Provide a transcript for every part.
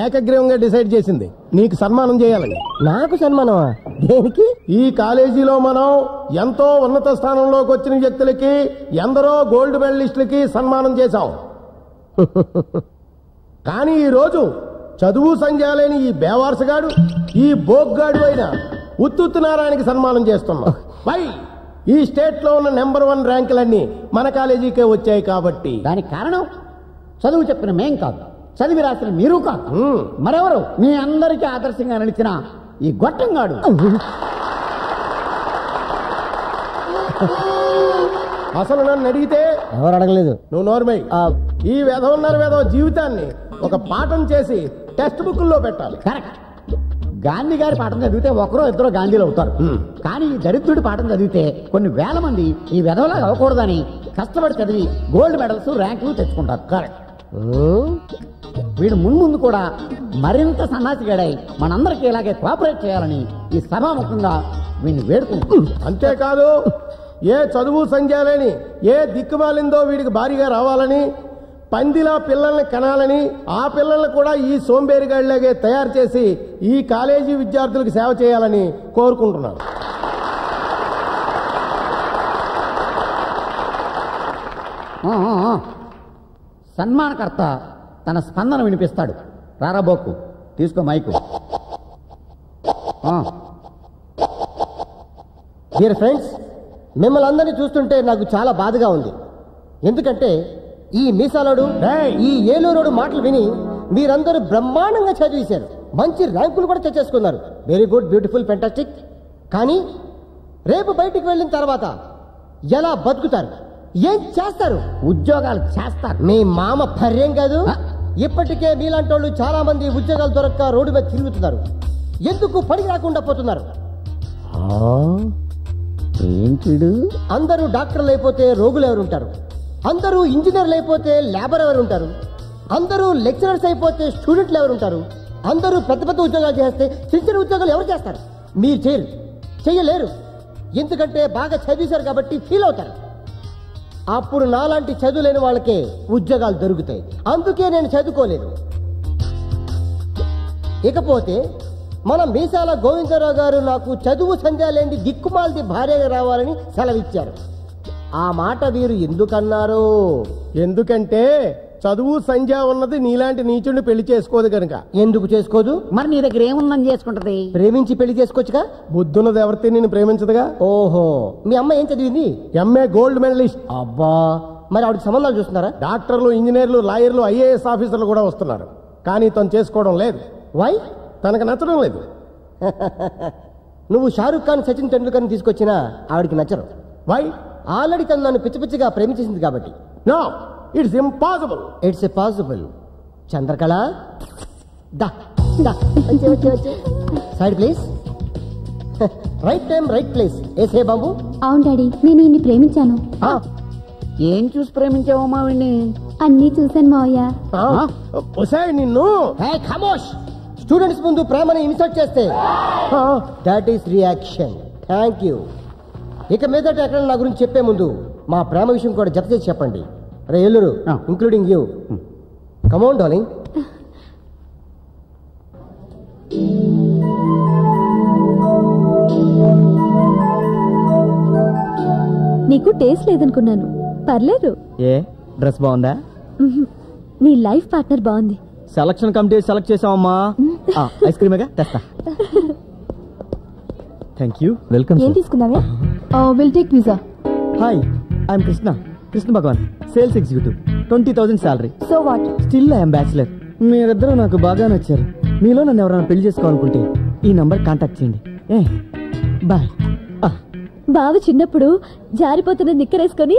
ఏకగ్రీవంగా డిసైడ్ చేసింది నీకు సన్మానం చేయాలని. నాకు సన్మానమా? దేనికి? ఈ కాలేజీలో మనం ఎంతో ఉన్నత స్థానంలోకి వచ్చిన వ్యక్తులకి, ఎందరో గోల్డ్ మెడలిస్టులకి సన్మానం చేశాం. కానీ ఈ రోజు చదువు సంధ్యాలేని ఈ బేవార్సగాడు, ఈ బోగ్గాడు అయిన ఉత్తుత్తు నారాయణకి సన్మానం చేస్తున్నాం. పై ఈ స్టేట్ లో ఉన్న నెంబర్ 1 ర్యాంకులన్నీ మన కాలేజీకే వచ్చాయి కాబట్టి. దానికి కారణం చదువు చెప్పిన మేం కాదు, చదివి రాసిన మీరు కాదు, మరెవరు? మీ అందరికీ ఆదర్శంగా నిలిచిన ఈ గొట్టంగాడు. అసలు నన్ను అడిగితే ఎవరు అడగలేదు. నువ్వు నోర్మై. ఈ వేధ జీవితాన్ని ఒక పాఠం చేసి టెక్స్ట్ బుక్లో పెట్టాలి. కరెక్ట్. గాంధీ గారి పాఠం చదివితే ఒకరో ఇద్దరు గాంధీలు అవుతారు. కానీ ఈ దరిద్రుడి పాఠం చదివితే కొన్ని వేల మంది ఈ వెధవలాగా అవ్వకూడదని కష్టపడి చదివి గోల్డ్ మెడల్స్, ర్యాంకులు తెచ్చుకుంటారు. కరెక్ట్. వీడు ముందు కూడా మరింత సన్నాసిగాడై మనందరికీ ఇలాగే కోఆపరేట్ చేయాలని ఈ సభాముఖంగా వీడిని వేడుకుంటున్నాం. అంతేకాదు, ఏ చదువు సంధ్యాలేని ఏ దిక్కుమాలిందో వీడికి భారీగా రావాలని, పందిలా పిల్లల్ని కనాలని, ఆ పిల్లల్ని కూడా ఈ సోంబేరిగాడిలాగే తయారు చేసి ఈ కాలేజీ విద్యార్థులకు సేవ చేయాలని కోరుకుంటున్నాను. సన్మానకర్త తన స్పందన వినిపిస్తాడు. రారాబోకు, తీసుకో మైకు. డియర్ ఫ్రెండ్స్, మిమ్మల్ని అందరినీ చూస్తుంటే నాకు చాలా బాధగా ఉంది. ఎందుకంటే ఈ మీసాలోడు, ఈ ఏలూరోడు మాటలు విని మీరందరూ బ్రహ్మాండంగా చదివేశారు, మంచి ర్యాంకులు కూడా తెచ్చేసుకున్నారు. Very good, beautiful, fantastic. కానీ రేపు బయటికి వెళ్ళిన తర్వాత ఎలా బతుకుతారు? ఏం చేస్తారు? ఉద్యోగాలు చేస్తారు. మీ మామ పర్యం కాదు. ఇప్పటికే మీలాంటి వాళ్ళు చాలా మంది ఉద్యోగాలు దొరక్క రోడ్డు మీద తిరుగుతున్నారు. ఎందుకు పని రాకుండా పోతున్నారు? ఏంటిడు? అందరూ డాక్టర్లు అయిపోతే రోగులు ఎవరుంటారు? అందరూ ఇంజనీర్లు అయిపోతే లేబర్ ఎవరుంటారు? అందరూ లెక్చరర్స్ అయిపోతే స్టూడెంట్లు ఎవరుంటారు? అందరూ పెద్ద పెద్ద ఉద్యోగాలు చేస్తే చిన్న చిన్న ఉద్యోగాలు ఎవరు చేస్తారు? మీరు చెయ్యలేరు. ఎందుకంటే బాగా చదివేశారు కాబట్టి ఫీల్ అవుతారు. అప్పుడు నాలాంటి చదువులేని వాళ్ళకే ఉద్యోగాలు దొరుకుతాయి. అందుకే నేను చదువుకోలేదు. ఇకపోతే మన మీసాల గోవిందరావు గారు నాకు చదువు సంధ్యాలేంది దిక్కుమాలది భార్యగా రావాలని సెలవిచ్చారు. ఆ మాట వీరు ఎందుకన్నారు? ఎందుకంటే చదువు సంధ్య ఉన్నది నీలాంటి నీచుడిని పెళ్లి చేసుకోదు కనుక. ఎందుకు చేసుకోదు? మరి నీ దగ్గర ఏముందని చేసుకుంటది? ప్రేమించి పెళ్లి చేసుకోవచ్చుగా. బుద్ధున్నది ఎవరితే నేను ప్రేమించదుగా. ఓహో, మీ అమ్మ ఏం చదివింది? MA gold medallist. అబ్బా, మరి ఆవిడకి సంబంధాలు చూస్తున్నారా? డాక్టర్లు, ఇంజనీర్లు, లాయర్లు, ఐఏఎస్ ఆఫీసర్లు కూడా వస్తున్నారు. కానీ తను చేసుకోవడం లేదు. వై? తనకు నచ్చడం లేదు. నువ్వు షారూక్ ఖాన్, సచిన్ టెండూల్కర్ తీసుకొచ్చినా ఆవిడికి నచ్చరు. వై? ఆల్రెడీ తను నన్ను పిచ్చి పిచ్చిగా ప్రేమించేసింది కాబట్టి. No, it's impossible. It's possible. Chandrakala, దా దా, వచ్చే side please. Right time, right place. ఏసే బాబు. అవును డాడీ, నేను ఈయన్ని ప్రేమించాను. ఏం చూసి ప్రేమించావు మావిని? అన్నీ చూశాను మావయ్య. నిన్ను ఖమోష్. స్టూడెంట్స్ ముందు ప్రేమని ఇన్సల్ట్ చేస్తే that is reaction. Thank you. ఇక మీదట ఎక్కడ నా గురించి చెప్పే ముందు మా ప్రేమ విషయం కూడా జత చేసి చెప్పండి. రే ఎల్లురు, including you. Come on darling. నీకు టేస్ట్ లేదనుకున్నాను. పర్లేదు. ఏ డ్రెస్ బాగుందా? నీ లైఫ్ పార్ట్నర్ బాగుంది. సెలక్షన్ కమిటీ సెలెక్ట్ చేసావమ్మా. ఐస్ క్రీమేగా, తెస్తా. Thank you. వెల్కమ్. ఏం తీసుకున్నావే? Will take pizza. Hi, I'm Krishna Bhagavan, sales executive. 20,000 salary. So what? Still I'm bachelor. మీరిద్దరూ నాకు బాగా నచ్చారు. మీలో నన్ను ఎవరైనా పెళ్లి చేసుకోవాలనుకుంటే ఈ నంబర్ కాంటాక్ట్ చేయండి. బాయ్. బావ చిన్నప్పుడు జారిపోతున్న నిక్కరేసుకొని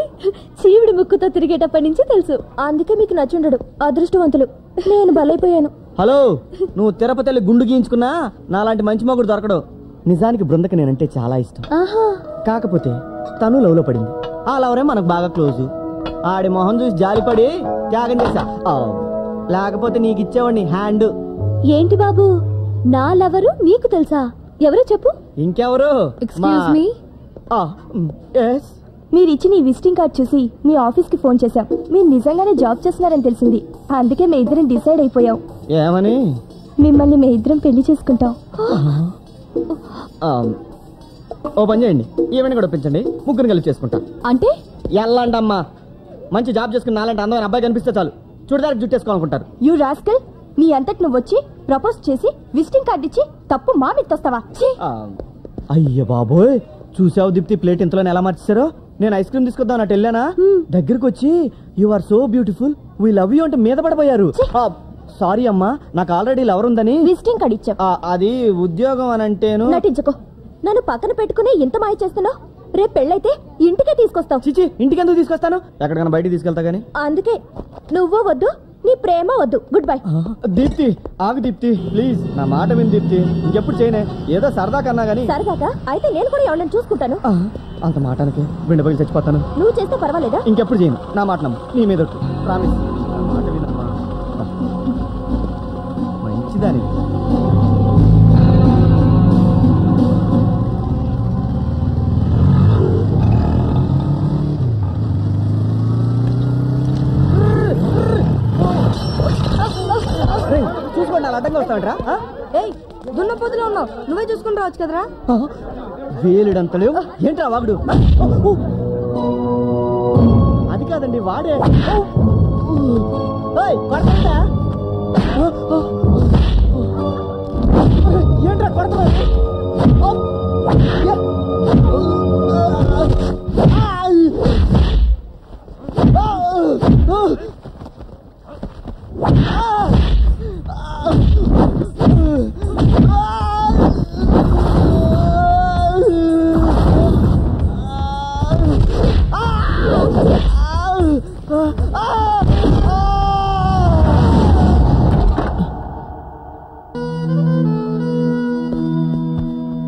చీవిడి ముక్కుతో తిరిగేటప్పటి నుంచి తెలుసు. అందుకే మీకు నచ్చుండడు. అదృష్టవంతులు. నేను బలైపోయాను. హలో, నువ్వు తిరుపతి గుండు గీయించుకున్నా నాలాంటి మంచి మొగుడు దొరకడు. నిజానికి బృందకి నేనంటే చాలా ఇష్టం. కాకపోతే తను లవ్ లో పడింది. ఆ లవరే మనకు బాగా క్లోజు. ఆడి మొహం చూసి జాలిపడి త్యాగం చేశా. లేకపోతే నీకు ఇచ్చేవాడిని హ్యాండ్. ఏంటి బాబు, నా లవరు నీకు తెలుసా? ఎవరో చెప్పు. ఇంకెవరు? Excuse me. మీరు ఇచ్చిన ఈ విజిటింగ్ కార్డ్ చూసి మీ ఆఫీస్ కి ఫోన్ చేశాం. మీరు నిజంగానే జాబ్ చేస్తున్నారని తెలిసింది. అందుకే మీ ఇద్దరం డిసైడ్ అయిపోయాం. ఏమని? మిమ్మల్ని మీ ఇద్దరం పెళ్లి చేసుకుంటాం. ఓ పని చేయండి, ఈవెంట్ కూడా ఒప్పించండి, ముగ్గురు కలిసి చేసుకుంటా. అంటే ఎల్లండి అమ్మా, మంచి జాబ్ చేసుకుని నాలంటే అందమైన అబ్బాయి కనిపిస్తే చాలు చూడదానికి జుట్టేసుకోవాలనుకుంటారు. యూ రాస్కల్, నీ అంతటి నువ్వు వచ్చి ప్రపోజ్ చేసి విజిటింగ్ కార్డు ఇచ్చి తప్పు మా మీద తోస్తావా? అయ్య బాబోయ్, చూసావు దీప్తి ప్లేట్ ఇంతలో ఎలా మార్చేశారో. నేను ఐస్ క్రీమ్ తీసుకొద్దాం అన్నట్టు వెళ్ళానా, దగ్గరకు వచ్చి you are so beautiful we love you అంటే మీద పడిపోయారు. సారీ అమ్మా, నాకు ఆల్రెడీ లవర్ ఉందని. విజిటింగ్ కార్డు ఇచ్చావు. అది ఉద్యోగం అని అంటేను. నటించుకో, నన్ను పక్కన పెట్టుకుని ఇంత మాయ చేస్తున్నావు. రేపు పెళ్ళైతే ఇంటికే తీసుకొస్తావు. చిచి, ఇంటికి ఎందుకు తీసుకొస్తాను, ఎక్కడికైనా బయటికి తీసుకెళ్తా గానీ. అందుకే నువ్వు వద్దు, నీ ప్రేమ వద్దు. Good bye. దీప్తి ఆగు దీప్తి, ప్లీజ్ నా మాట విని దీప్తి, ఇంకెప్పుడు చేయనే, ఏదో సరదా కన్నా గానీ. సరదాగా అయితే నేను కూడా ఎవరైనా చూసుకుంటాను. అంత మాటానికి బిండపల్లి చచ్చిపోతాను. నువ్వు చేస్తే పర్వాలేదా? ఇంకెప్పుడు చేయను, నా మాట నమ్ము, నీ మీద ప్రామిస్. మంచిదాని చూసుకోండి, అలా అడ్డంగా వస్తామంటరా? దున్న పొద్దులో ఉన్నావు, నువ్వే చూసుకుని రావచ్చు కదరా. వేలుడంత లేవు ఏంట్రా వాగుడు. అది కాదండి వాడే. ఏంట్రా కొడతా?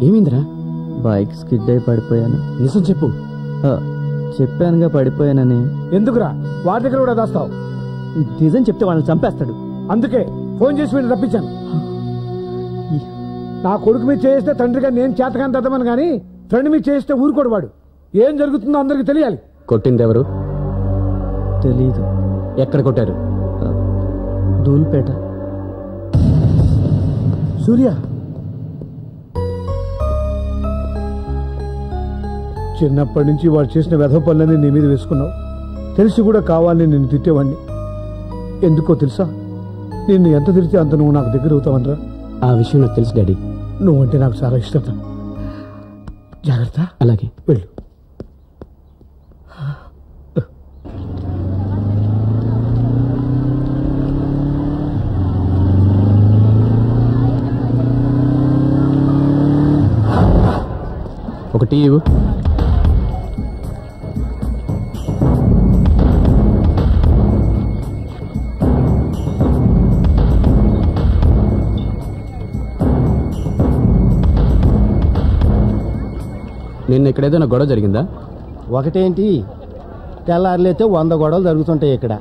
ఏమైందిరా? బైక్ స్కిడ్ అయి పడిపోయాను. నిజం చెప్పు. చెప్పానుగా పడిపోయానని. ఎందుకురా వాడి దగ్గర కూడా దాస్తావు? నిజం చెప్తే వాళ్ళని చంపేస్తాడు. అందుకే ఫోన్ చేసి వీళ్ళు రప్పించాను. నా కొడుకు మీద చేస్తే తండ్రిగా నేను చేతకాని తద్దమని గాని ఫ్రెండ్ మీద చేస్తే ఊరుకోడు వాడు. ఏం జరుగుతుందో అందరికి తెలియాలి. కొట్టింది ఎవరు? తెలీదు. ఎక్కడ కొట్టారు? దూల్పేట. సూర్య, చిన్నప్పటి నుంచి వాడు చేసిన వెధవ పనులన్నీ నీ మీద వేసుకున్నావు. తెలిసి కూడా కావాలని నిన్ను తిట్టేవాడిని. ఎందుకో తెలుసా, నిన్ను ఎంత తిరిగితే అంత నువ్వు నాకు దగ్గర అవుతావనరా. ఆ విషయం నాకు తెలుసు డాడీ. నువ్వంటే నాకు చాలా ఇష్టం. జాగ్రత్త. అలాగే. వెళ్ళు. ఒక టీ ఇవ్వు. నిన్న ఇక్కడ ఏదైనా గొడవ జరిగిందా? ఒకటేంటి, తెల్లారులైతే 100 గొడవలు జరుగుతుంటాయి ఇక్కడ.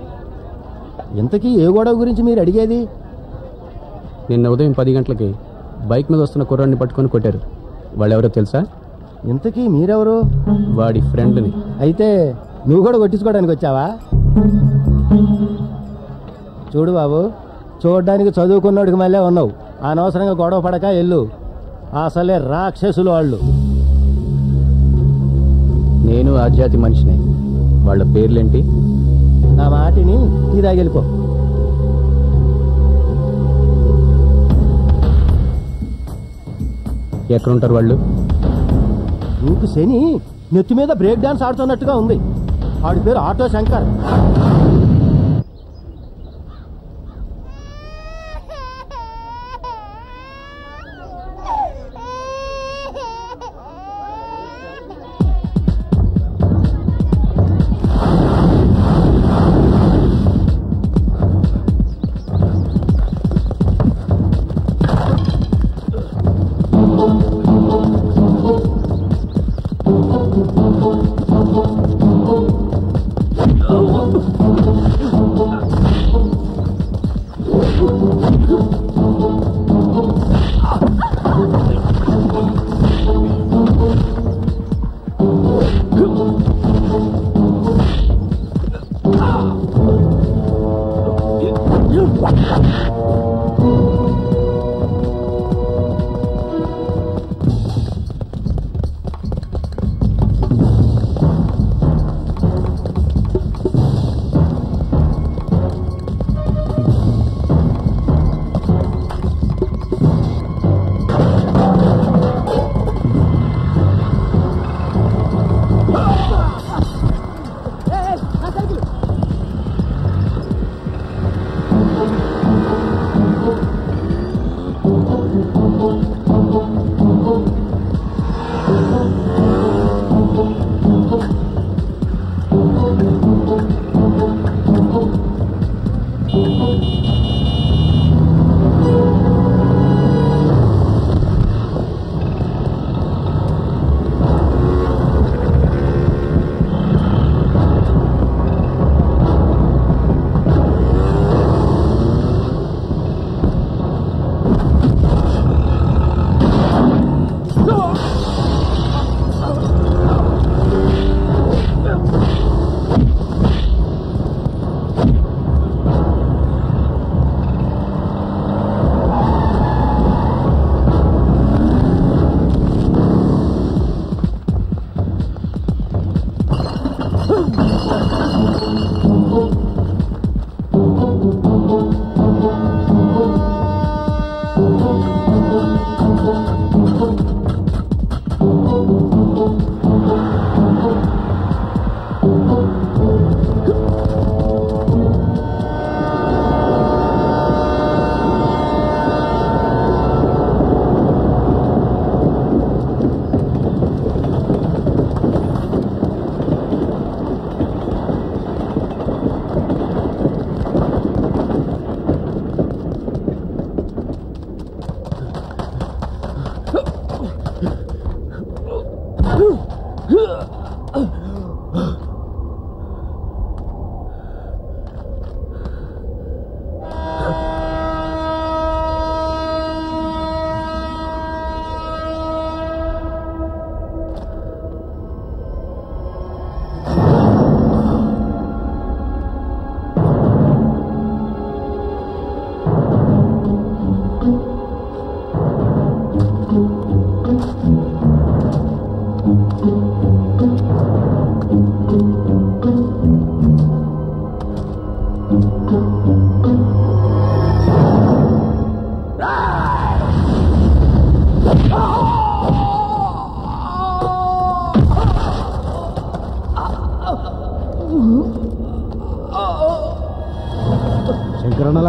ఇంతకీ ఏ గొడవ గురించి మీరు అడిగేది? నిన్న ఉదయం 10 గంటలకి బైక్ మీద వస్తున్న కుర్రాడిని పట్టుకొని కొట్టారు. వాళ్ళెవరో తెలుసా? ఇంతకీ మీరెవరు? వాడి ఫ్రెండ్ని. అయితే నువ్వు కూడా కొట్టించుకోవడానికి వచ్చావా? చూడు బాబు, చూడడానికి చదువుకున్నోడికి మళ్ళీ ఉన్నావు. అనవసరంగా గొడవ పడక ఎల్లు. అసలే రాక్షసులు వాళ్ళు. నేను ఆ జాతి మనిషిని. వాళ్ళ పేర్లేంటి? నా మాటిని ఇదాగెళ్ళిపో. ఎక్కడుంటారు వాళ్ళు? నీకు శని నెత్తి మీద బ్రేక్ డాన్స్ ఆడుతున్నట్టుగా ఉంది. ఆడి పేరు ఆటో శంకర్.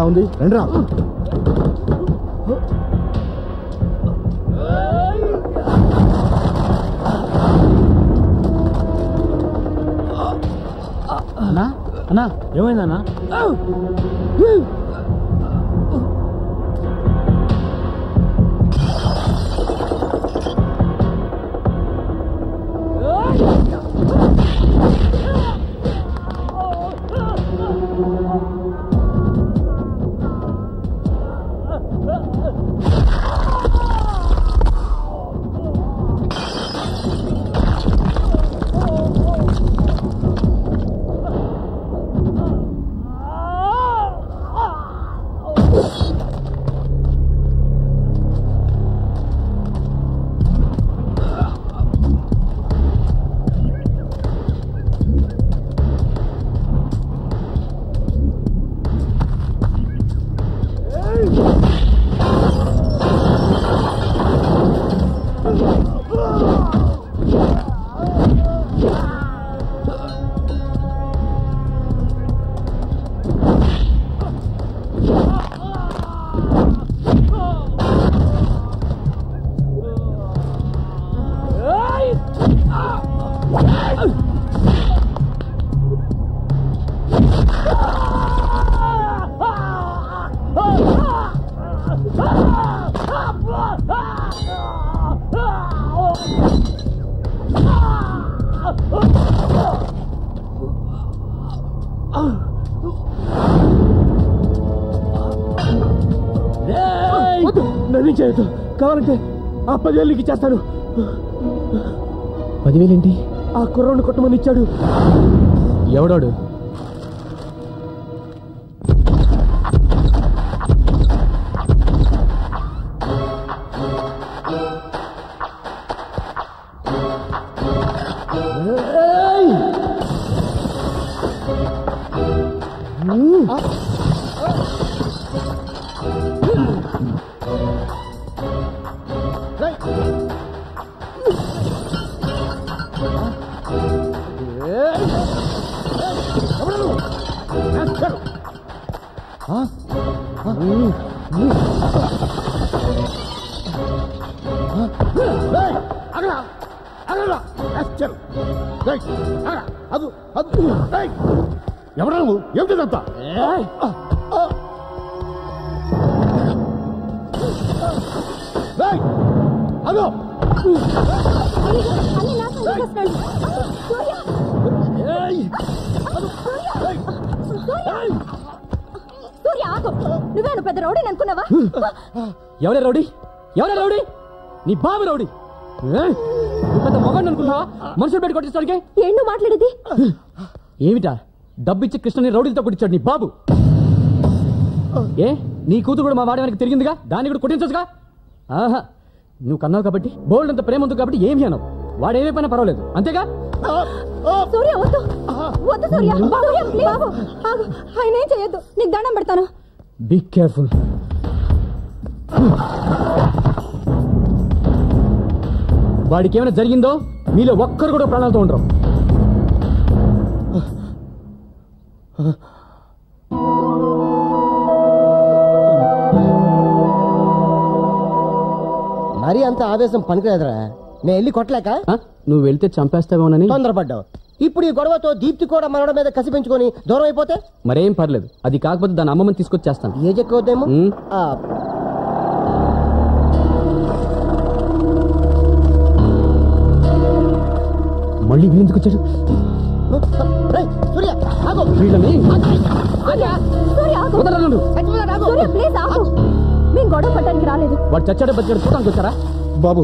ఉంది రండి రా. అన్నా అన్నా ఏమైందన్నా? నన్ను చేయొద్దు, కావాలంటే ఆ 10,000 ఇచ్చేస్తాను. 10,000 ఏంటి? ఆ కుర్రోడ్ని కొట్టమని ఇచ్చాడు. ఎవడాడు? ఎవడా నువ్వు? ఏమిటిదంతా? అదో నువ్వేను పెద్ద రౌడీ అనుకున్నావా? ఎవరే రౌడీ? ఎవరే రౌడీ? నీ బాబు రౌడీ. నువ్వు పెద్ద మొగాడిని అనుకున్నావా? మనుషులు పెట్టి కొట్టించడానికి ఏంటో మాట్లాడేది? ఏమిటా? డబ్బిచ్చి కృష్ణని రౌడీలతో కొట్టించాడు నీ బాబు. ఏ నీ కూతురు కూడా మా వాడడానికి తిరిగిందిగా, దాన్ని కూడా కొట్టించచ్చుగా. ఆహా, నువ్వు కన్నావు కాబట్టి, బోల్డ్ అంత ప్రేమ ఉంది కాబట్టి ఏమి అనవు. వాడేమైపోయినా పర్వాలేదు, అంతేగా? సూర్య వద్దు, వద్దు సూర్య, సూర్య ప్లీజ్ బాబు ఆగు, ఆయన ఏం చేయొద్దు, నీకు దండం పెడతాను. Be careful. వాడికి ఏమైనా జరిగిందో మీలో ఒక్కరు కూడా ప్రాణాలతో ఉండరు. మరీ అంత ఆవేశం పనికిలేదురా. నేను వెళ్ళి కొట్టలేక నువ్వు వెళ్తే చంపేస్తావేమోనని తొందరపడ్డావు. ఇప్పుడు ఈ గొడవతో దీప్తి కూడా మనోడ మీద కసి పెంచుకొని దూరం అయిపోతే మరేం పర్లేదు. అది కాకపోతే దాని అమ్మమ్మని తీసుకొచ్చేస్తాను. ఏజ్ ఎక్కువద్దేమో. మళ్ళీ వీళ్ళెందుకు వచ్చాడు? సూర్య ఆగు. వీళ్ళని మేము గొడవ పట్టడానికి రాలేదు. వాడు చచ్చాడే బతికాడు చూడడానికి వచ్చారా? బాబు,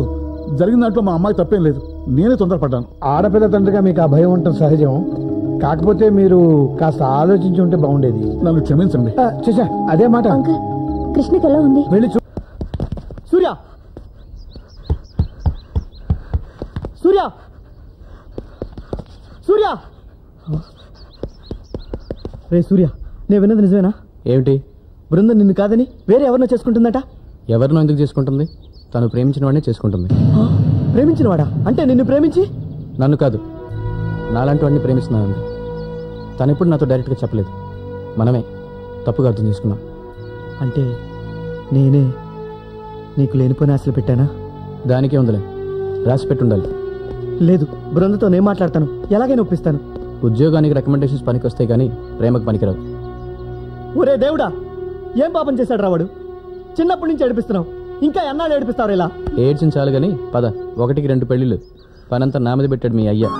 జరిగిన దాంట్లో మా అమ్మాయి తప్పేం లేదు, నేనే తొందరపడ్డాను. ఆడపిల్ల తండ్రిగా మీకు ఆ భయం ఉండటం సహజం. కాకపోతే మీరు కాస్త ఆలోచించి ఉంటే బాగుండేది. నన్ను క్షమించండి. చేశా అదే మాట. అంకుల్, కృష్ణకి ఎలా ఉంది? వెళ్ళి సూర్య, సూర్య, సూర్య. రే సూర్య, నేను విన్నది నిజమేనా? ఏమిటి? బృందం నిన్ను కాదని వేరే ఎవరినో చేసుకుంటుందట. ఎవరినో ఎందుకు చేసుకుంటుంది? తను ప్రేమించిన వాడినే చేసుకుంటుంది. ప్రేమించిన వాడా? అంటే నిన్ను ప్రేమించి? నన్ను కాదు, నాలాంటి వాడిని ప్రేమిస్తున్నాను. తను ఎప్పుడు నాతో డైరెక్ట్గా చెప్పలేదు. మనమే తప్పుగా అర్థం చేసుకున్నాం. అంటే నేనే నీకు లేనిపోయిన ఆశలు పెట్టానా? దానికే ఉందిలే, రాసి పెట్టుండాలి. లేదు, బృందతో నేను మాట్లాడతాను, ఎలాగైనా ఒప్పిస్తాను. ఉద్యోగానికి రికమెండేషన్స్ పనికి వస్తాయి కానీ ప్రేమకు పనికిరావు. ఒరే దేవుడా, ఏం పాపం చేశాడు రావాడు? చిన్నప్పటి నుంచి ఏడిపిస్తున్నావు, ఇంకా ఎన్నాళ్ళు ఏడిపిస్తావు ఇలా? ఏడ్చించాలి కానీ పద, 1కి 2 పెళ్లిళ్ళు. పనంతా నా మీద పెట్టాడు మీ అయ్యా.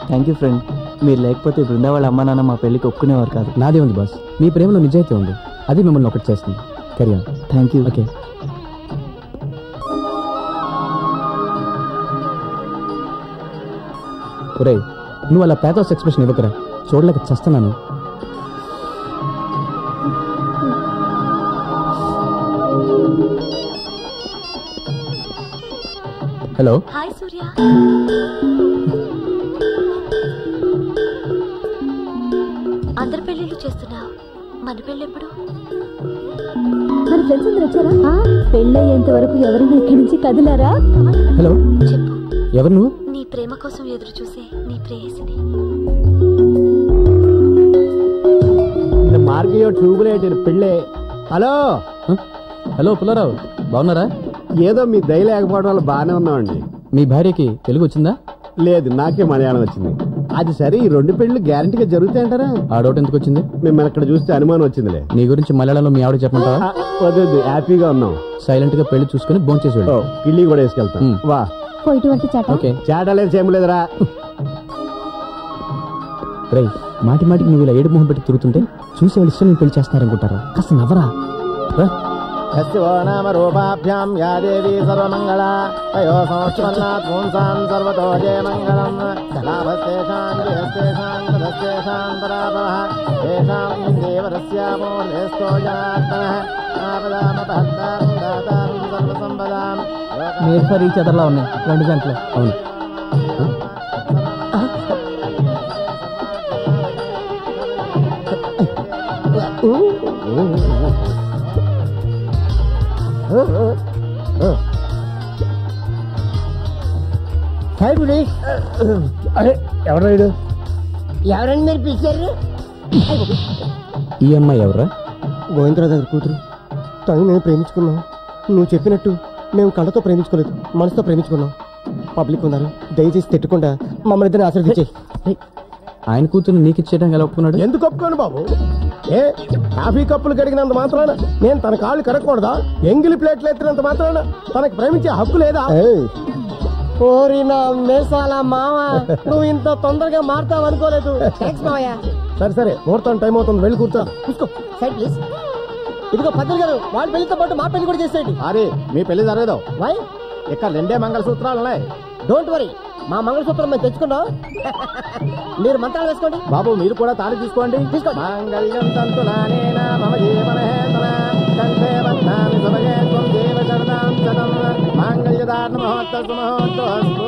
Thank you friend. మీరు లేకపోతే బృందా వాళ్ళ అమ్మా నాన్న మా పెళ్లికి ఒప్పుకునేవారు కాదు. నాదే ఉంది బాస్, మీ ప్రేమలో నిజాయితీ ఉంది, అది మిమ్మల్ని ఒకటి చేస్తుంది. Carry on. Thank you. Okay. ఒరే, నువ్వు అలా ప్యాథోస్ ఎక్స్ప్రెషన్ ఇవ్వకరా, చూడలేక చస్తున్నాను. హలో. హాయ్ సూర్య. అందరి పెళ్లిళ్ళు చేస్తున్నావు, మన పెళ్ళి ఎప్పుడు? మన ఫ్రెండ్స్ అందరు వచ్చారా? పెళ్ళయ్యేంత వరకు ఎవరైనా ఇక్కడి నుంచి కదిలారా? హలో, చెప్పు. ఎవరు నువ్వు? నీ ప్రేమ కోసం ఎదురు చూసే నీ ప్రేయసిని. మార్గయో ట్యూబ్లైట్ పెళ్ళే. హలో హలో పుల్లారావు, బాగున్నారా? ఏదో మీ దయ లేకపోవడం వల్ల బాగానే ఉన్నామండి. మీ భార్యకి తెలుగు వచ్చిందా? లేదు, నాకే మలయాళం వచ్చింది. అది సరే, ఈ 2 పెళ్లి గ్యారంటీగా జరుగుతాయంటారా? ఆ డౌట్ ఎందుకు వచ్చింది? మిమ్మల్ని ఇక్కడ చూస్తే అనుమానం వచ్చిందిలే. నీ గురించి మలయాళంలో మీ ఆవిడ చెప్పమంటావా? వద్దు, హ్యాపీగా ఉన్నాం. సైలెంట్ గా పెళ్లి చూసుకుని భోంచేసి చేసి వెళ్ళు. కిళ్ళి కూడా వేసుకెళ్తాం. వా. ఇటువంటి చాట? ఓకే. చాటలేదు, చేయలేదురా. రై, మాటి మాటికి నువ్వు ఇలా ఏడు మొహం పెట్టి తిరుగుతుంటే చూసే వాళ్ళు ఇష్టం పెళ్లి చేస్తున్నారనుకుంటారా? కాస్త నవ్వరా. నామ రూపాభ్యాం యా దేవీ సర్వమంగళ అయో సంవత్సరాత్ పుంసాం సర్వతో జయ మంగళం లాభస్తేషాం జయస్తేషాం తదస్తేషాం పరాపరః తేషాం దేవరస్యామూర్ధేస్తో జనార్దనః ఆపదామపహర్తారం దాతారం సర్వసంపదాం. మీరు సరి చెదర్లా ఉన్నాయి 2 గంటలు. అవును. అరే ఎవరైడు? ఎవరండి మీరు పిలిచారు? ఈ అమ్మాయి ఎవరా? గోవిందరావు దగ్గర కూతురు. తను నేను ప్రేమించుకున్నాం. నువ్వు చెప్పినట్టు మేము కళ్ళతో ప్రేమించుకోలేదు, మనసుతో ప్రేమించుకున్నాం. పబ్లిక్ ఉన్నారు, దయచేసి తిట్టకుండా మమ్మల్ని ఇద్దరిని ఆశీర్వదించే. ఆయన కూతురు నీకు ఇచ్చేయడానికి ఎలా ఒప్పుకున్నాడు? ఎందుకు ఒప్పుకోను బాబు? ఏ కాఫీ కప్పులు కడిగినంత మాత్రాన నేను తన కాళ్ళు కడగకూడదా? ఎంగిలి ప్లేట్లు ఎత్తినంత మాత్రాన తనకు ప్రేమించే హక్కు లేదా? ఓరి నా మేసాల మామ, నువ్వు ఇంత తొందరగా మారుతావు అనుకోలేదు. సరే సరే, ముహూర్తం టైం అవుతుంది, వెళ్ళి కూర్చో. చూసుకో సైడ్ ప్లీజ్. ఇదిగో పద్దులు గారు, వాళ్ళ పెళ్లితో పాటు మా పెళ్లి కూడా చేసేయండి. అరే, మీ పెళ్లి జరగదు. వై? ఇక్కడ 2 మంగళసూత్రాలు ఉన్నాయి. డోంట్ వరీ, మా మంగళసూత్రం మేము తెచ్చుకున్నాం. మీరు మంత్రాలు వేసుకోండి. బాబు, మీరు కూడా తాళి తీసుకోండి. తీసుకోండి. మాంగళ్యం తంతునానేన మమ జీవనహేతన కంఠే బధ్నామి సమగే త్వం దేవ శరదాం శతం మాంగళ్యదార్ణ మహోత్తస్తు మహోత్తస్తు.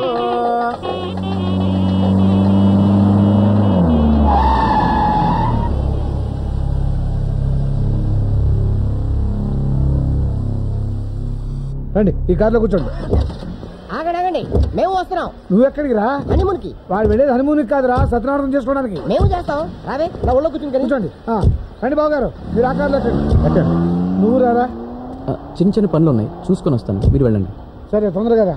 రండి, ఈ కార్లో కూర్చోండి. ఆగండి ఆగండి, మేము వస్తున్నాం. నువ్వు ఎక్కడికి రా? హనీమూన్కి. వాళ్ళు వెళ్ళేది హనీమూన్కి కాదురా, సత్యనారాయణ చేసుకోవడానికి. మేము చేస్తాం, రావే నా ఒళ్ళో కూర్చుని కూర్చోండి. రండి బాబు గారు, మీరు ఆ కార్లో ఎక్కండి. నువ్వు రారా? చిన్న చిన్న పనులు ఉన్నాయి, చూసుకొని వస్తాను, మీరు వెళ్ళండి. సరే, తొందరగా రా.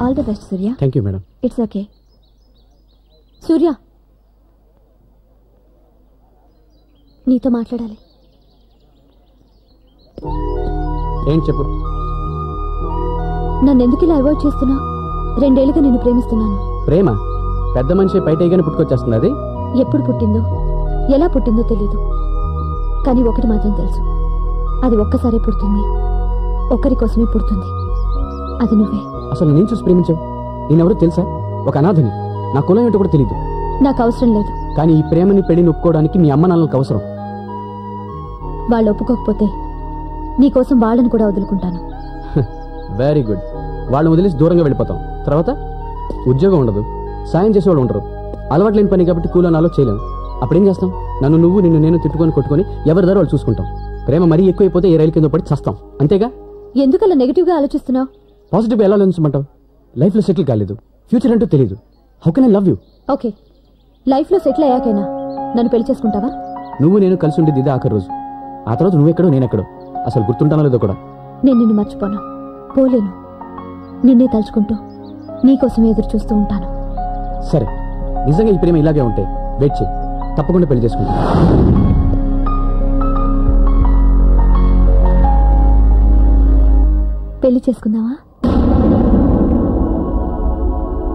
All the best Surya. Thank you madam. It's okay. Surya, నీతో మాట్లాడాలి. ఏంటి చెప్పు. నన్ను ఎందుకు ఇలా అవాయిడ్ చేస్తున్నావు? 2 ఏళ్లుగా నేను ప్రేమిస్తున్నాను. ప్రేమ పెద్ద మనిషి బయటగానే పుట్టుకొచ్చేస్తుంది. అది ఎప్పుడు పుట్టిందో ఎలా పుట్టిందో తెలీదు, కానీ ఒకటి మాత్రం తెలుసు, అది ఒక్కసారే పుడుతుంది, ఒక్కరి కోసమే పుడుతుంది, అది నువ్వే. అసలు నేను చూసి ప్రేమించావు? నేనెవరో తెలుసా? ఒక అనాథని. నా కులం ఏంటో కూడా తెలీదు. నాకు అవసరం లేదు. కానీ ఈ ప్రేమని పెళ్లిని ఒప్పుకోవడానికి మీ అమ్మ నాన్నలకు అవసరం. వాళ్ళు ఒప్పుకోకపోతే నీకోసం వాళ్ళని కూడా వదులుకుంటాను. Very good. వాళ్ళని వదిలేసి దూరంగా వెళ్ళిపోతాం. తర్వాత ఉద్యోగం ఉండదు, సాయం చేసేవాళ్ళు ఉండరు, అలవాటు లేని పని కాబట్టి కూలనాలో చేయలేం. అప్పుడేం చేస్తాం? నిన్ను నేను తిట్టుకొని కొట్టుకొని ఎవరి దారి వాళ్ళు చూసుకుంటాం. ప్రేమ మరీ ఎక్కువైపోతే ఏ రైలు కింద పడి చస్తాం. అంతేగా? ఎందుకలా నెగిటివ్ గా ఆలోచిస్తున్నావు? పాజిటివ్గా ఎలా ఆలోచించమంటావు? లైఫ్ లో సెటిల్ కాలేదు, ఫ్యూచర్ అంటూ తెలియదు. How can I love you? Okay, life లో సెటిల్ అయ్యాకైనా నన్ను పెళ్లి చేసుకుంటావా? నువ్వు నేను కలిసి ఉండేది ఇదే ఆఖరి రోజు. ఆ తర్వాత నువ్వెక్కడో నేనెక్కడో. అసలు గుర్తుంటానో లేదో కూడా. నేను నిన్ను మర్చిపోను, పోలేను. నిన్నే తలుచుకుంటూ నీకోసమే ఎదురు చూస్తూ ఉంటాను. సరే, నిజంగా ఈ ప్రేమ ఇలాగే ఉంటే వెయిట్ చేయి, తప్పకుండా పెళ్లి చేసుకుంటా. పెళ్లి చేసుకుందామా?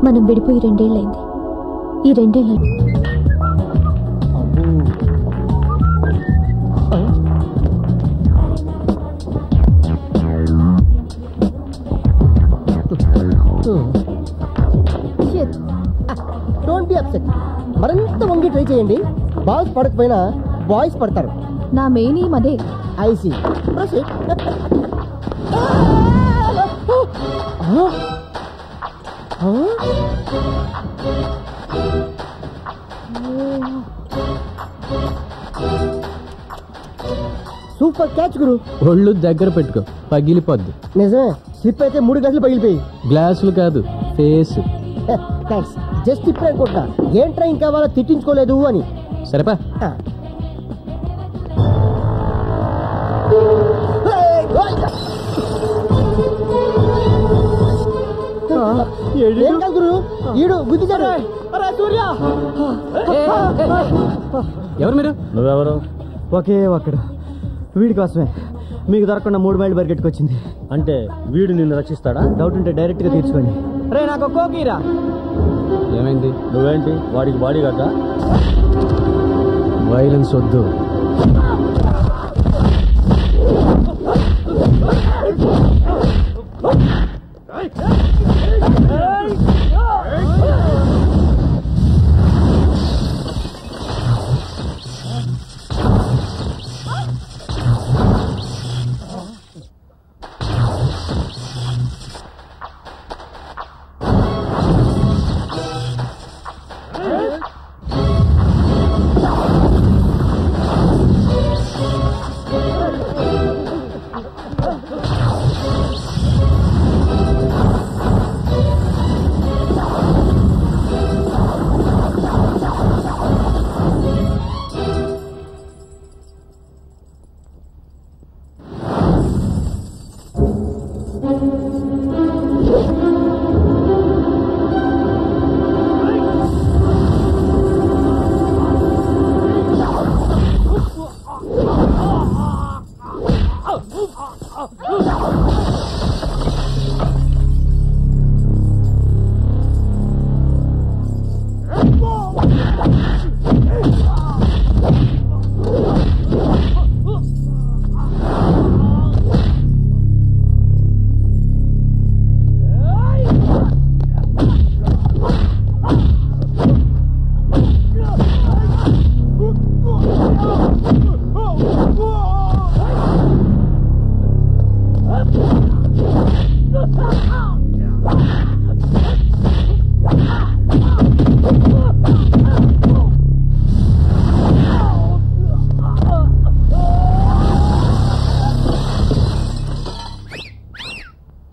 మనం విడిపోయి 2 ఏళ్ళైంది. ఈ 2 ఏళ్ళ డోంట్ బి అప్సెట్. మరింత వంగి ట్రై చేయండి. బాల్స్ పడకపోయినా బాయ్స్ పడతారు. నా మెయిన్ ఏం అదే. ఐసి సూపర్ క్యాచ్ గురు. ఒళ్ళు దగ్గర పెట్టుకో, పగిలిపోద్ది. నిజమే, స్లిప్ అయితే 3 గ్లాసులు పగిలిపోయి. గ్లాసులు కాదు, ఫేస్. థ్యాంక్స్. జస్ట్ ఇప్పుడు అనుకుంటున్నా ఏంట్రా ఇంకా వాళ్ళ తిట్టించుకోలేదు అని. సరేపా. ఏం కాదు గురు, ఈడు గుద్దిచాడు. సూర్య, ఎవరు మీరు? నువ్వెవరు? ఒకే ఒక్కడు వీడి కోసమే మీకు దొరకకుండా 3 మైళ్ళు పరిగెట్టుకొచ్చింది. అంటే వీడు నిన్ను రక్షిస్తాడా? డౌట్ ఉంటే డైరెక్ట్ గా తీర్చుకోండి. రే నాకు కోకీరా. ఏమైంది? నువ్వేంటి వాడికి బాడీ గార్డా? వైలెన్స్ వద్దు.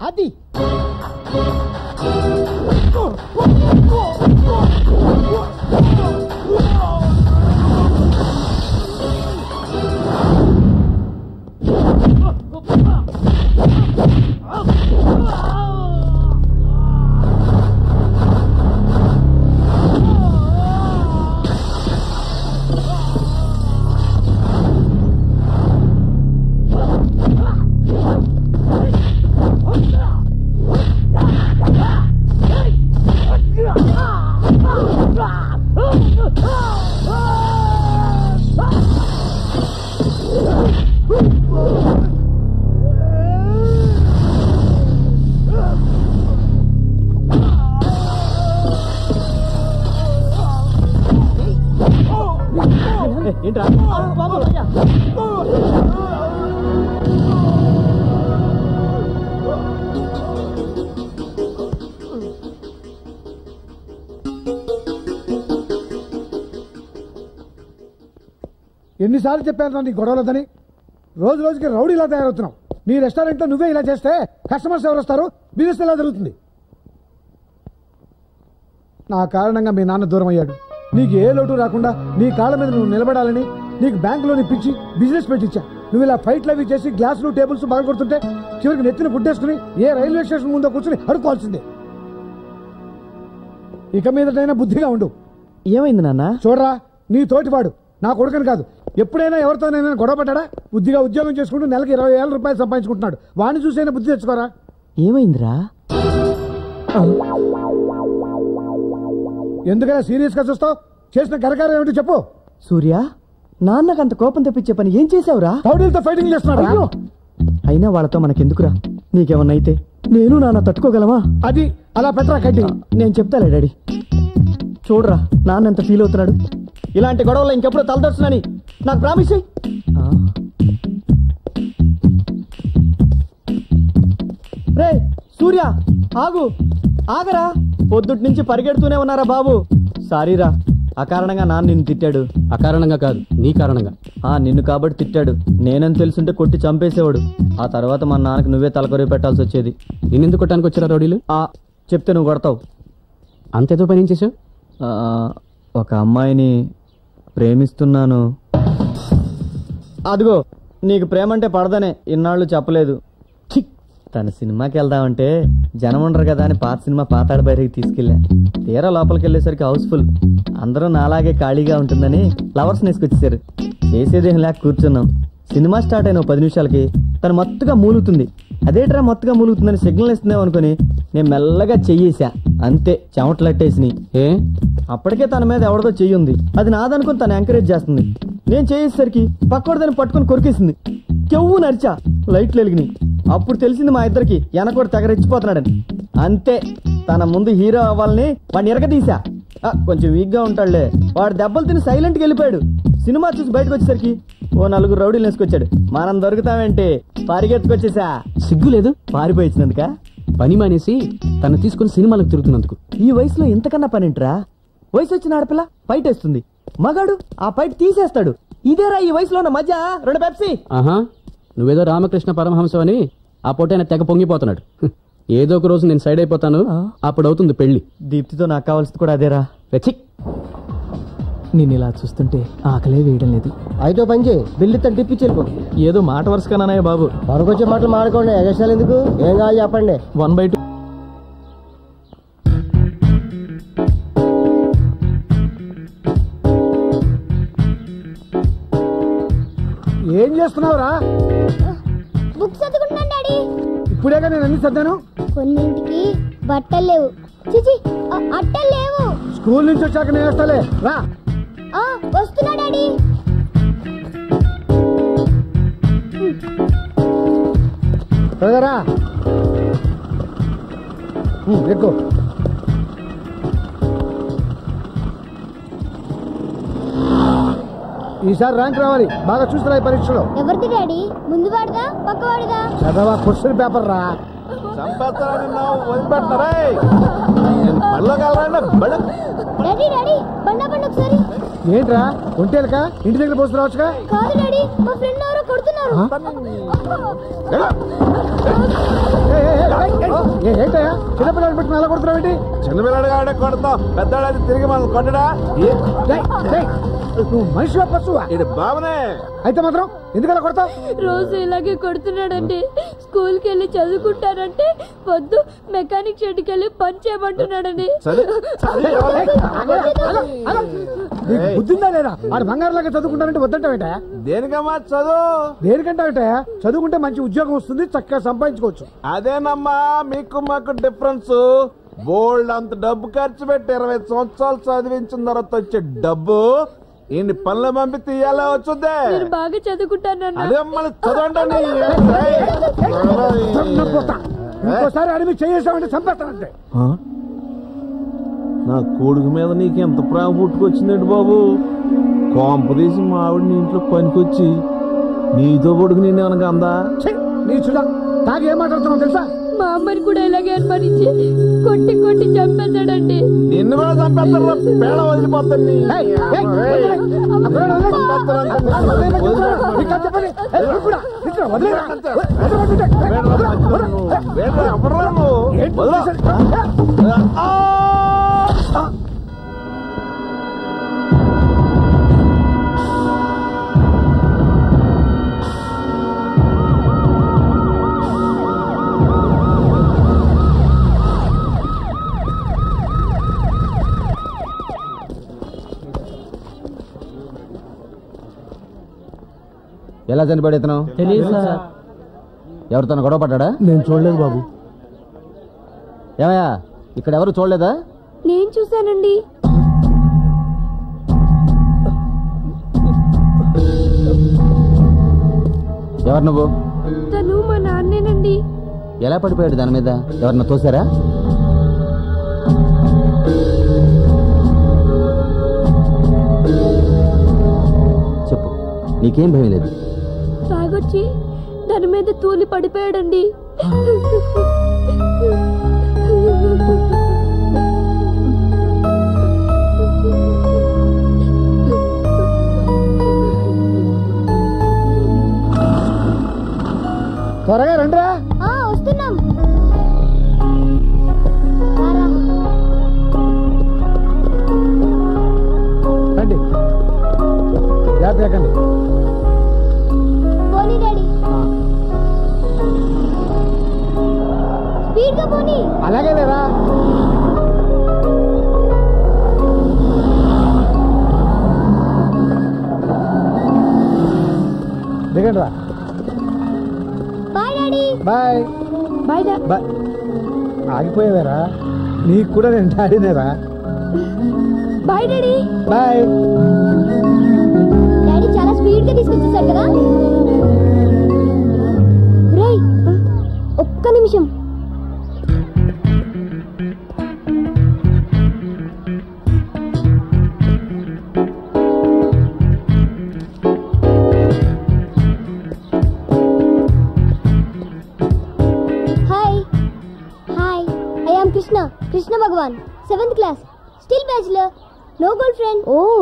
అది ఏంట్రా? ఎన్నిసార్లు చెప్పాను నీ గొడవలదని? రోజు రోజుకి రౌడీలా తయారవుతున్నావు. నీ రెస్టారెంట్లో నువ్వే ఇలా చేస్తే కస్టమర్స్ ఎవరు వస్తారు? బిజినెస్ ఎలా జరుగుతుంది? నా కారణంగా మీ నాన్న దూరం అయ్యాడు. నీకు ఏ లోటు రాకుండా నీ కాళ్ళ మీద నువ్వు నిలబడాలని నీకు బ్యాంకులోని పిచ్చి బిజినెస్ పెట్టించా. నువ్వు ఇలా ఫైట్లు అవి చేసి గ్లాసులు టేబుల్స్ బాగా కొడుతుంటే చివరికి నెత్తిన గుడ్డేసుకుని ఏ రైల్వే స్టేషన్ ముందో కూర్చుని అడుకోవాల్సిందే. ఇక మీదటైనా బుద్ధిగా ఉండు. ఏమైంది నాన్న? చూడరా, నీ తోటివాడు నా కొడుకని కాదు, ఎప్పుడైనా ఎవరితోనైనా గొడవ పడ్డా బుద్ధిగా ఉద్యోగం చేసుకుంటూ నెలకి 20,000 రూపాయలు సంపాదించుకుంటున్నాడు. వాడిని చూసైనా బుద్ధి తెచ్చుకోరా. ఏమైందిరా? ఎందుకైనా సీరియస్ గా చూస్తావు? చేసిన కరకారం ఏమిటి చెప్పు. సూర్య, నాన్నకు అంత కోపం తెప్పించే పని ఏం చేసావురా? రౌడీలతో ఫైటింగ్ చేస్తున్నాడు. అయినా వాళ్ళతో మనకెందుకురా? నీకేమన్నా అయితే నేను నాన్న తట్టుకోగలమా? అది అలా పెట్టరా కట్టి. నేను చెప్తాలే డాడీ. చూడరా నాన్న ఎంత ఫీల్ అవుతున్నాడు. ఇలాంటి గొడవలో ఇంకెప్పుడు తలదొచ్చునని నాకు ప్రామిస్. రే సూర్య, ఆగు, ఆగరా. పొద్దుటి నుంచి పరిగెడుతూనే ఉన్నారా బాబు? సారీరా, అకారణంగా నాన్న నిన్ను తిట్టాడు. అకారణంగా కాదు, నీ కారణంగా. నిన్ను కాబట్టి తిట్టాడు. నేనని తెలుసుంటే కొట్టి చంపేసేవాడు. ఆ తర్వాత మా నాన్నకు నువ్వే తలకొరి పెట్టాల్సి వచ్చేది. నిన్నెందుకు కొట్టడానికి వచ్చారా రౌడీలు? చెప్తే నువ్వు కొడతావు. అంతేదో పని ఏం చేసావు? ఒక అమ్మాయిని ప్రేమిస్తున్నాను. అదిగో నీకు ప్రేమంటే పడదనే ఇన్నాళ్ళు చెప్పలేదు. తన సినిమాకి వెళ్దామంటే జనం ఉండరు కదా అని పాత సినిమా పాతాడు బయటికి తీసుకెళ్ళా. తీరా లోపలికి వెళ్ళేసరికి హౌస్ఫుల్. అందరూ నాలాగే ఖాళీగా ఉంటుందని లవర్స్ నేసుకొచ్చేసారు. చేసేదేం లేక కూర్చున్నాం. సినిమా స్టార్ట్ అయిన 10 నిమిషాలకి తను మత్తుగా మూలుగుతుంది. అదేట్రా మత్తుగా మూలుగుతుందని సిగ్నల్ ఇస్తుందేమో అనుకుని నేను మెల్లగా చెయ్యేసా. అంతే, చెమటలట్టేసి. ఏ అప్పటికే తన మీద ఎవరిదో చెయ్యి ఉంది. అది నాదనుకుని తను ఎంకరేజ్ చేస్తుంది. నేను చేసేసరికి పక్కోడు దాన్ని పట్టుకుని కొరికేసింది. కెవ్వు నరిచా, లైట్లు వెలిగినాయి. అప్పుడు తెలిసింది మా ఇద్దరికి వెనకోడు తెగరెచ్చిపోతున్నాడని. అంతే, తన ముందు హీరో అవ్వాలని వాడిని ఎరగదీశా. కొంచెం వీక్ గా ఉంటాడులే. వాడు దెబ్బలు తిని సైలెంట్ గా వెళ్ళిపోయాడు. సినిమా చూసి బయటకు వచ్చేసరికి ఓ 4 రౌడీలు వేసుకొచ్చాడు. మనం దొరుకుతామేంటి, పరిగెత్తుకొచ్చేసా. సిగ్గు లేదు పారిపోయి ఇచ్చినందుక. పని మానేసి తను తీసుకుని సినిమాలకు తిరుగుతున్నందుకు. ఈ వయసులో ఇంతకన్నా పనింట్రా? వయసు వచ్చిన ఆడపిల్ల ఫైట్ వేస్తుంది, మగాడు ఆ ఫైట్ తీసేస్తాడు. ఇదేరా ఈ వయసులో ఉన్న మధ్య. 2 పెప్సీ. ఆహా, నువ్వేదో రామకృష్ణ పరమహంసం అని ఆ పొట్టైన తెగ పొంగిపోతున్నాడు. ఏదో ఒక రోజు నేను సైడ్ అయిపోతాను, అప్పుడు అవుతుంది పెళ్లి. దీప్తితో నాకు కావాల్సింది కూడా అదేరా. వెచ్చి, నేను ఇలా చూస్తుంటే ఆకలే వేయడం లేదు. అయితే పని చేయి, బిల్లు టిప్పి చెల్లిపో. ఏదో మాట వరుసగానయ్య బాబు. పరకొచ్చే మాటలు మాడుకోండి, ఎగస్ట్రాలు ఎందుకు? ఏం కావాలి చెప్పండి. 1/2. ఏం చేస్తున్నావురా? బుక్స్ చదువుకుంటున్నాను డాడీ. ఇప్పుడేగా నేను అన్ని సర్దాను. కొన్నింటికి బట్టలు లేవు, చిచి అట్టలు లేవు. స్కూల్ నుంచి వచ్చాక నేను వేస్తాలే, రా. వస్తున్నా డాడీ. రా ఎక్కువ. ఈసారి ర్యాంక్ రావాలి, బాగా చూస్తున్నా ఈ పరీక్షలో. ఎవరిది డాడీ? ముందు వాడిదా పక్కవాడిదా? చదవా, క్వశ్చన్ పేపర్ రా. డాడీ డాడీ బండి ఒకసారి. ఏంట్రా ఒంటేలక ఇంటి దగ్గర పోసుకురావచ్చుగా? కాదు డాడీ, మా ఫ్రెండ్ ఎవరో కొడుతున్నారు. ఏంటయ్యా చిన్నపిల్లలు పెట్టుకుని అలా కొడుతున్నావేంటి? చిన్నపిల్లడు కాబట్టి కొడతాం, పెద్దవాడు తిరిగి మనం కొట్టడా? నువ్వు మనిషి పశువా? ఇది బాబనే. అయితే మాత్రం ఎందుకలా కొడతావు? రోజు ఇలాగే కొడుతున్నాడండి. స్కూల్ కి వెళ్ళి చదువుకుంటానంటే వద్దు, మెకానిక్ షెడ్కి వెళ్ళి పని చేయమంటున్నాడండి. బుద్ధిందా లేదా? ఆడు బంగారులాగా చదువుకుంటానంటే వద్దంటావేంటా? దేనికమ్మా చదువు? దేనికంటావేంటా? చదువుకుంటే మంచి ఉద్యోగం వస్తుంది, చక్కగా సంపాదించుకోవచ్చు. అదేనమ్మా మీకు మాకు డిఫరెన్స్. బోల్డ్ అంత డబ్బు ఖర్చు పెట్టి 20 సంవత్సరాలు చదివించిన తర్వాత వచ్చే డబ్బు ఈయన పనులు పంపి తీయాలా వచ్చుద్దే? బాగా చదువుకుంటాను. అదే మళ్ళీ చదవండి. ఇంకోసారి అడిగి చేసామంటే చంపేస్తానంటే. నా కొడుకు మీద నీకెంత ప్రేమ పుట్టుకొచ్చిందండి బాబు. కోంప తీసి మా ఆవిడ ఇంట్లో పనికొచ్చి నీతో కొడుకు నేనేమనగా అందా? నీ చూడా తాగి ఏం మాట్లాడుతున్నావు తెలుసా? మా అమ్మని కూడా ఇలాగే అనుమానించి కొట్టి కొట్టి చంపేశాడండి. నిన్ను కూడా చంపేస్తాను, పేడ వదిలిపోతాను. ఎలా చనిపోయాడు ఇతను? తెలియదు సార్. ఎవరితో గొడవ పడ్డా? నేను చూడలేదు బాబు. ఏమయ్యా, ఇక్కడ ఎవరు చూడలేదా? నేను చూశానండి. ఎవరు నువ్వు? తను మా నాన్నేనండి. ఎలా పడిపోయాడు దాని మీద? ఎవరన్నా తోసారా? చెప్పు, నీకేం భయం లేదు? తాగొచ్చి దాని మీద తూలి పడిపోయాడండి. త్వరగా రండిరా. వస్తున్నాం. రండి, జాగ్రత్తగా. పోనీ డాడీ, స్పీడ్గా పోనీ. అలాగే లేదా? దిగండి రా. Bye bye bye. ఆగిపోయావేరా? నీకు కూడా నేను డాడీనేరా. Bye daddy. బాయ్. డాడీ చాలా స్పీడ్ గా తీసుకొచ్చేసారు కదా. రేయ్ ఒక్క నిమిషం. Krishna Bhagwan, 7th class, still bachelor, no girlfriend. Oh,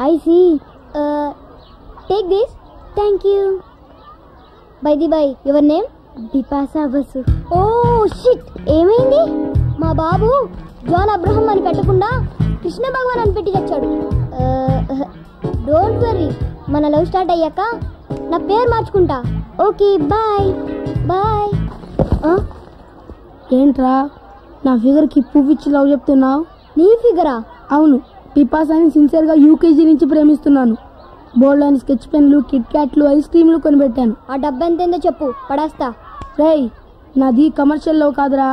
I see. Take this. Thank you. By the by, your name? Bipasa Basu. Oh shit, ఏమైంది? మా బాబు జాన్ అబ్రహం అని పెట్టకుండా కృష్ణ భగవాన్ అని పెట్టి చచ్చాడు. డోంట్ వరీ, మన లవ్ స్టార్ట్ అయ్యాక నా పేరు మార్చుకుంటా. Okay bye bye. ఏంట్రా నా ఫిగర్ కి పువ్వు ఇచ్చి లవ్ చెప్తున్నావు? నీ ఫిగరా? అవును, పిపాసాని సిన్సియర్ గా యూకేజీ నుంచి ప్రేమిస్తున్నాను. బోల్డ్ అని స్కెచ్ పెన్లు, కిట్ క్యాట్లు, ఐస్ క్రీమ్లు కొనిపెట్టాను. ఆ డబ్బు ఎంతేందో చెప్పు, పడేస్తా. రేయ్, నాది కమర్షియల్ లవ్ కాదురా.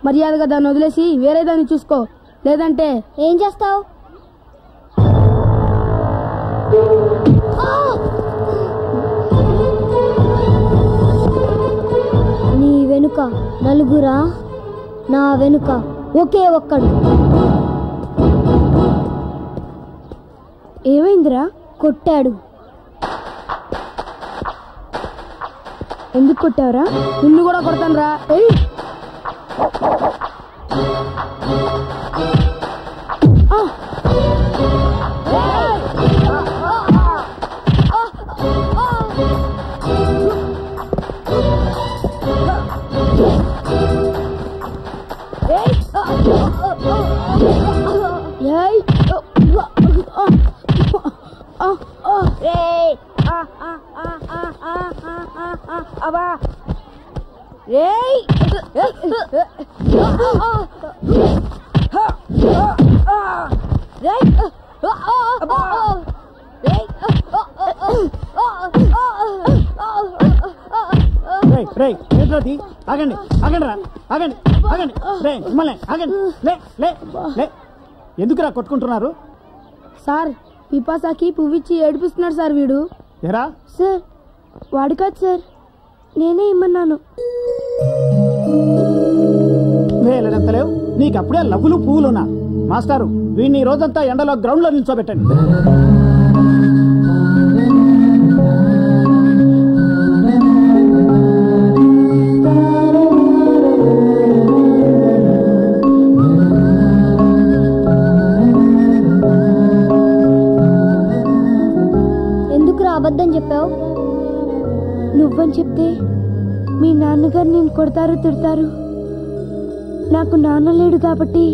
మర్యాదగా దాన్ని వదిలేసి వేరే దాన్ని చూసుకో, లేదంటే ఏం చేస్తావు? నీ వెనుక నలుగురా, నా వెనుక ఒకే ఒక్కడు. ఏమైందిరా? కొట్టాడు. ఎందుకు కొట్టావురా? నిన్ను కూడా కొడతాను రా. ఆగండి ఆగండి రా, ఆగండి ఆగండి. మిమ్మల్ని ఆగండి. లే లే లే, ఎందుకురా కొట్టుకుంటున్నారు? సార్, పిపాసాకి పువ్విచ్చి ఏడిపిస్తున్నాడు సార్ వీడు. ఎరా సార్, వాడు కాదు సార్, నేనే ఇమ్మన్నాను. లేవు నీకు అప్పుడే లవ్వులు పువ్వులున్నా. మాస్టారు, వీడిని రోజంతా ఎండలో గ్రౌండ్ లో నిల్చోబెట్టండి. ఎందుకురా అబద్ధం చెప్పావు? నువ్వని చెప్తే మీ నాన్నగారు నేను కొడతారు, తిడతారు. నాకు నాన్న లేడు కాబట్టి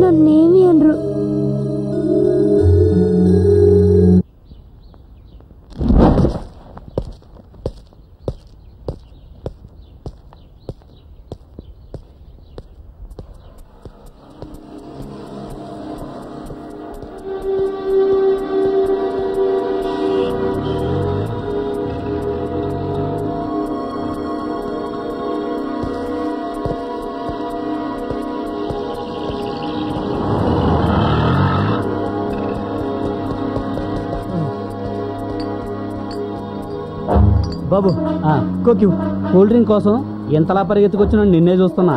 నన్నేమి అనరు. బాబు కోక్యూ కూల్ డ్రింక్ కోసం ఎంతలా పరిగెత్తుకొచ్చినా నిన్నే చూస్తున్నా.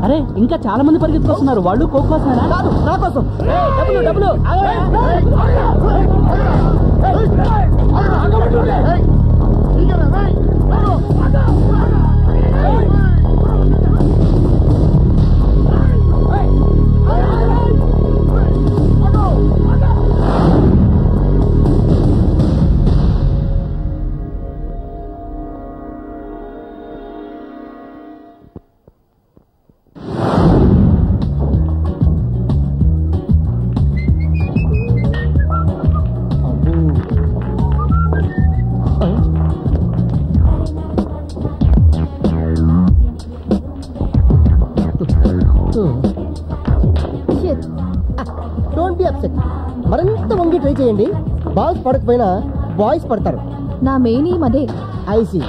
అరే, ఇంకా చాలా మంది పరిగెత్తుకొస్తున్నారు. వాళ్ళు కోక్ కోసమేనా? కాదు, నా కోసం. డబ్బులు డబ్బులు. Don't be upset. మరింత వంగి ట్రై చేయండి. బాల్స్ పడకపోయినా బాయ్స్ పడతారు. నా మెయిన్ ఏం అదే. ఐసీ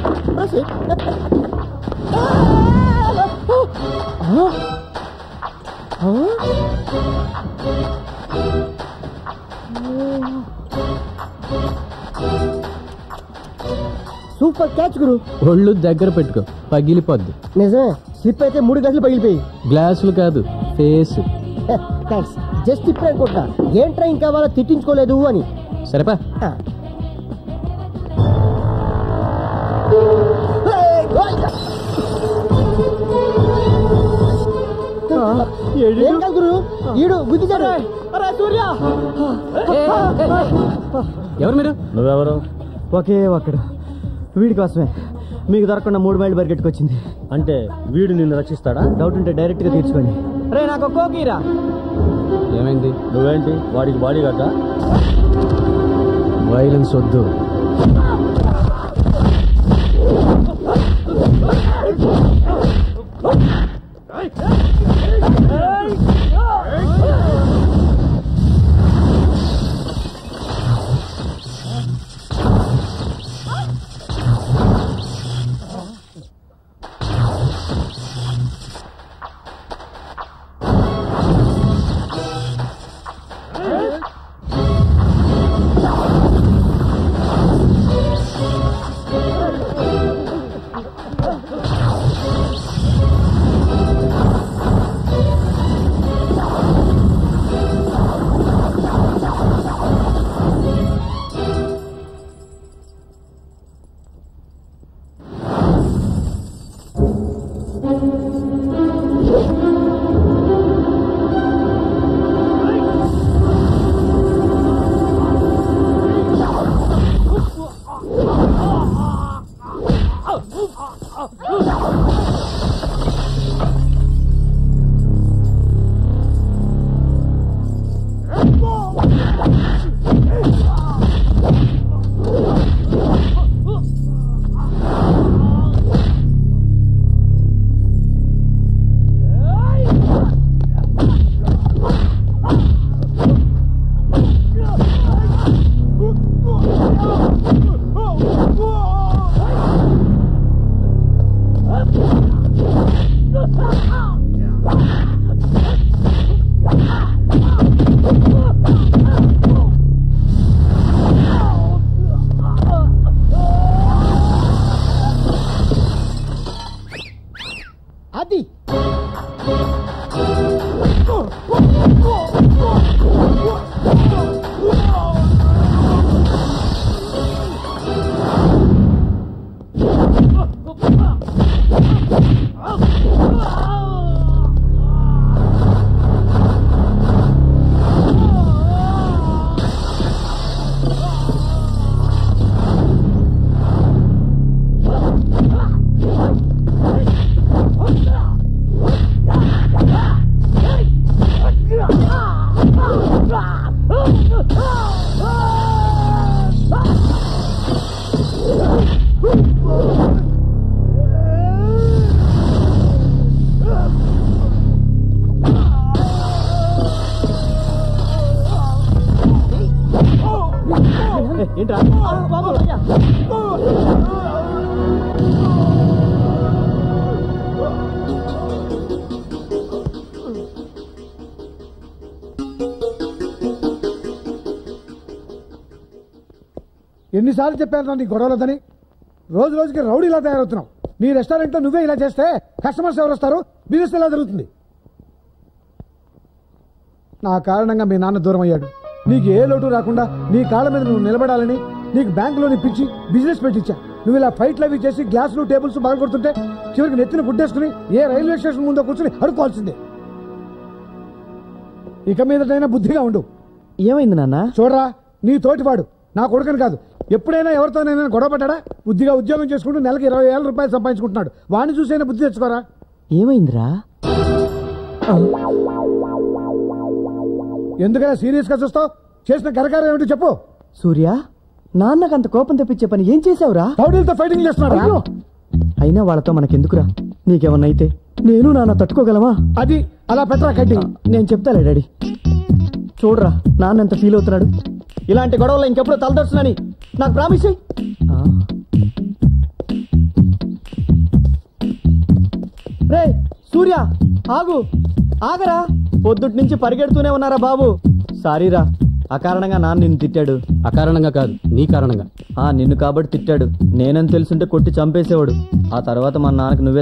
సూపర్ క్యాచ్ గురు. ఒళ్ళు దగ్గర పెట్టుకో, పగిలిపోద్ది. నిజమే, స్లిప్ అయితే 3 గంటలు పగిలిపోయి. గ్లాసులు కాదు, ఫేస్. థ్యాంక్స్. జస్ట్ ఇప్పుడే అనుకుంటా ఏంట్రా ఇంకా వాళ్ళ తిట్టించుకోలేదు అని. సరేపా. ఏం కాదు గురు, ఈడు గుద్దిచాడు. ఎవరు మీరు? నువ్వెవరు? ఒకే ఒక్కడు. వీడి కోసమే మీకు దొరకకుండా 3 మైళ్ళు పరిగెట్టుకొచ్చింది. అంటే వీడు నిన్ను రక్షిస్తాడా? డౌట్ ఉంటే డైరెక్ట్ గా తీర్చుకోండి. రే నాకు కోకీరా. ఏమైంది? నువ్వేంటి వాడికి బాడీ గార్డా? వైలెన్స్ వద్దు. అది ఏంట్రా? ఎన్నిసార్లు చెప్పాను నీ గొడవలదని? రోజు రోజుకి రౌడీలా తయారవుతున్నావు. నీ రెస్టారెంట్ లో నువ్వే ఇలా చేస్తే కస్టమర్స్ ఎవరు వస్తారు? బిజినెస్ ఎలా జరుగుతుంది? నా కారణంగా మీ నాన్న దూరం అయ్యాడు. నీకు ఏ లోటు రాకుండా నీ కాళ్ళ మీద నువ్వు నిలబడాలని నీకు బ్యాంకులోని పిచ్చి బిజినెస్ పెట్టించా. నువ్వు ఇలా ఫైట్లు అవి చేసి గ్లాసులు టేబుల్స్ బాగా కొడుతుంటే చివరికి నెత్తిన గుడ్డేసుకుని ఏ రైల్వే స్టేషన్ ముందో కూర్చుని అడుక్కోవాల్సిందే. ఇక మీదటైనా బుద్ధిగా ఉండు. ఏమైంది నాన్న? చూడరా, నీ తోటివాడు నా కొడుకని కాదు, ఎప్పుడైనా ఎవరితోనైనా గొడవ పడ్డా? బుద్ధిగా ఉద్యోగం చేసుకుంటూ నెలకి 20,000 రూపాయలు సంపాదించుకుంటున్నాడు. వాడిని చూసైనా బుద్ధి తెచ్చుకోరా. ఏమైందిరా? ఎందుకైనా సీరియస్ గా చూస్తావు? చేసిన కరకారం ఏమిటో చెప్పు. సూర్య, నాన్నకంత కోపం తెప్పించే పని ఏం చేసావురా? రౌడీలతో ఫైటింగ్ చేస్తున్నాడు. అయినా వాళ్ళతో మనకెందుకురా? నీకేమన్నా అయితే నేను నాన్న తట్టుకోగలమా? అది అలా పెట్టరా కడ్డి. నేను చెప్తాలే డాడీ. చూడరా నాన్న ఎంత ఫీల్ అవుతున్నాడు. ఇలాంటి గొడవల్లో ఇంకెప్పుడు తలదొచ్చునని నాకు ప్రామిస్ చెయ్యి. రే సూర్య ఆగు, ఆగరా. పొద్దుటి నుంచి పరిగెడుతూనే ఉన్నారా బాబు. సారీరా, అకారణంగా నాన్న నిన్ను తిట్టాడు. అకారణంగా కాదు, నీ కారణంగా. నిన్ను కాబట్టి తిట్టాడు. నేనని తెలుసుంటే కొట్టి చంపేసేవాడు. ఆ తర్వాత మా నాన్నకు నువ్వే